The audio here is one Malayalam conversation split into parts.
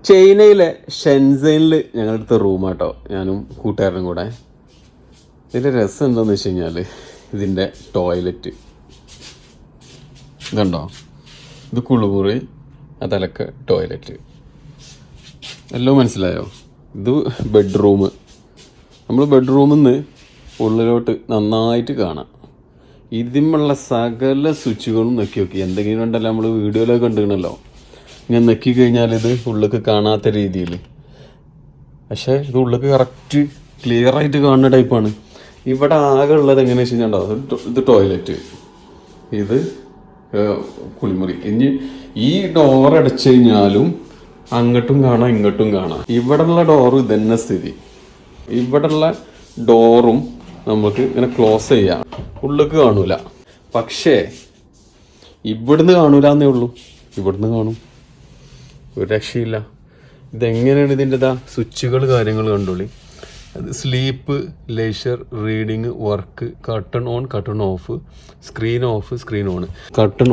ചൈനയിലെ ഷെൻസൈനിൽ ഞങ്ങളെടുത്ത റൂമാട്ടോ, ഞാനും കൂട്ടുകാരനും കൂടെ. ഇതിൻ്റെ രസം എന്താണെന്ന് വെച്ച് കഴിഞ്ഞാൽ ഇതിൻ്റെ ടോയ്ലറ്റ് ഇതുണ്ടോ, ഇത് കുളിമുറി, അതലക്ക് ടോയ്ലറ്റ്, എല്ലാം മനസ്സിലായോ? ഇത് ബെഡ്റൂം. നമ്മൾ ബെഡ്റൂമിൽ നിന്ന് ഉള്ളിലോട്ട് നന്നായിട്ട് കാണാം. ഇതിമുള്ള സകല സ്വിച്ചുകളും നെക്കി നോക്കി, എന്തെങ്കിലും ഉണ്ടല്ലോ നമ്മൾ വീഡിയോയിലൊക്കെ കണ്ടിരുന്നല്ലോ, ഇങ്ങനെ നെക്കി കഴിഞ്ഞാൽ ഇത് ഉള്ളിലേക്ക് കാണാത്ത രീതിയിൽ. പക്ഷേ ഇത് ഉള്ളിലേക്ക് കറക്റ്റ് ക്ലിയർ ആയിട്ട് കാണുന്ന ടൈപ്പാണ്. ഇവിടെ ആകെ ഉള്ളത് എങ്ങനെയാണെന്ന് വെച്ച് കഴിഞ്ഞാൽ ഇത് ടോയ്ലറ്റ്, ഇത് കുളിമുറി. ഇനി ഈ ഡോർ അടച്ചു കഴിഞ്ഞാലും അങ്ങോട്ടും കാണാം ഇങ്ങോട്ടും കാണാം. ഇവിടെയുള്ള ഡോറ് ഇതന്നെ സ്ഥിതി. ഇവിടെയുള്ള ഡോറും നമുക്ക് ഇങ്ങനെ ക്ലോസ് ചെയ്യാം, ഉള്ളിലേക്ക് കാണൂല. പക്ഷേ ഇവിടുന്ന് കാണൂല എന്നേ ഉള്ളൂ, ഇവിടുന്ന് കാണും. ഒരു രക്ഷയില്ല. ഇതെങ്ങനെയാണ് ഇതിൻ്റെ സ്വിച്ചുകൾ കാര്യങ്ങൾ കണ്ടോളി. അത് sleep, leisure, reading, work, curtain on, curtain of, screen off, screen on. Curtain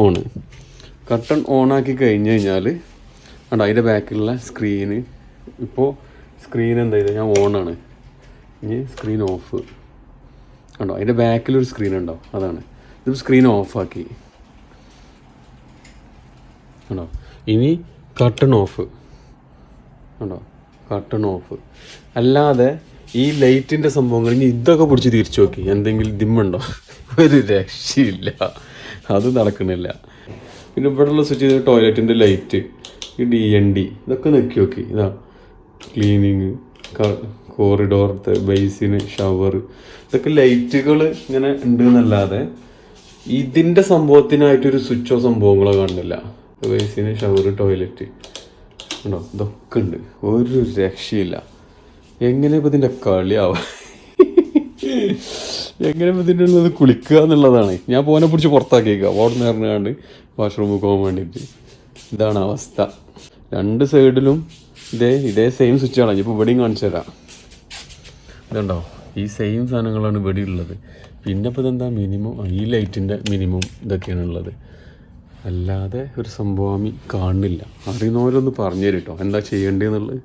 on ആക്കി കഴിഞ്ഞ് കഴിഞ്ഞാൽ കണ്ടോ അതിൻ്റെ ബാക്കിലുള്ള സ്ക്രീന്. ഇപ്പോൾ സ്ക്രീൻ എന്താ ചെയ്തത്, ഞാൻ ഓണാണ്. ഇനി സ്ക്രീൻ ഓഫ് കണ്ടോ, അതിൻ്റെ ബാക്കിലൊരു സ്ക്രീൻ ഉണ്ടോ, അതാണ്. ഇത് സ്ക്രീൻ ഓഫാക്കി കണ്ടോ. ഇനി കർട്ടൺ ഓഫ് കണ്ടോ, കർട്ടൺ ഓഫ്. അല്ലാതെ ഈ ലൈറ്റിൻ്റെ സംഭവങ്ങൾ ഇനി ഇതൊക്കെ പിടിച്ച് തിരിച്ചു നോക്കി, എന്തെങ്കിലും ദിമ്മുണ്ടോ, ഒരു രക്ഷയില്ല, അത് നടക്കണില്ല. പിന്നെ ഇവിടെയുള്ള സ്വിച്ച് ചെയ്ത ടോയ്ലറ്റിൻ്റെ ലൈറ്റ്, ഈ DND ഇതൊക്കെ നോക്കി നോക്കി. ഇതാ ക്ലീനിങ്, കോറിഡോറത്തെ ബേസിന്, ഷവർ, ഇതൊക്കെ ലൈറ്റുകൾ ഇങ്ങനെ ഉണ്ട് എന്നല്ലാതെ ഇതിൻ്റെ സംഭവത്തിനായിട്ടൊരു സ്വിച്ചോ സംഭവങ്ങളോ കാണുന്നില്ല. ബേസിന്, ഷവർ, ടോയ്ലറ്റ് ഉണ്ടോ, ഇതൊക്കെ ഉണ്ട്. ഒരു രക്ഷയില്ല. എങ്ങനെ ഇപ്പം ഇതിൻ്റെ കളിയാവുക, എങ്ങനെ ഇപ്പം ഇതിൻ്റെ ഉള്ളത് കുളിക്കുക എന്നുള്ളതാണ്. ഞാൻ പോനെ പിടിച്ച് പുറത്താക്കിയേക്കുക, അവിടെ നിന്ന് ഇറങ്ങാണ്ട് വാഷ്റൂമിൽ പോകാൻ വേണ്ടിയിട്ട്. ഇതാണ് അവസ്ഥ. രണ്ട് സൈഡിലും ഇതേ സെയിം സ്വിച്ചാണ്. ഇപ്പോൾ ഇവിടെയും കാണിച്ചു തരാം. ഇതുണ്ടോ, ഈ സെയിം സാധനങ്ങളാണ് ഇവിടെ ഉള്ളത്. പിന്നെ ഇപ്പോൾ ഇതെന്താ മിനിമം, ഈ ലൈറ്റിൻ്റെ മിനിമം ഇതൊക്കെയാണ് ഉള്ളത്. അല്ലാതെ ഒരു സംഭവം കാണുന്നില്ല. അറിയുന്നവരൊന്ന് പറഞ്ഞു തരും കേട്ടോ എന്താ ചെയ്യേണ്ടതെന്നുള്ളത്.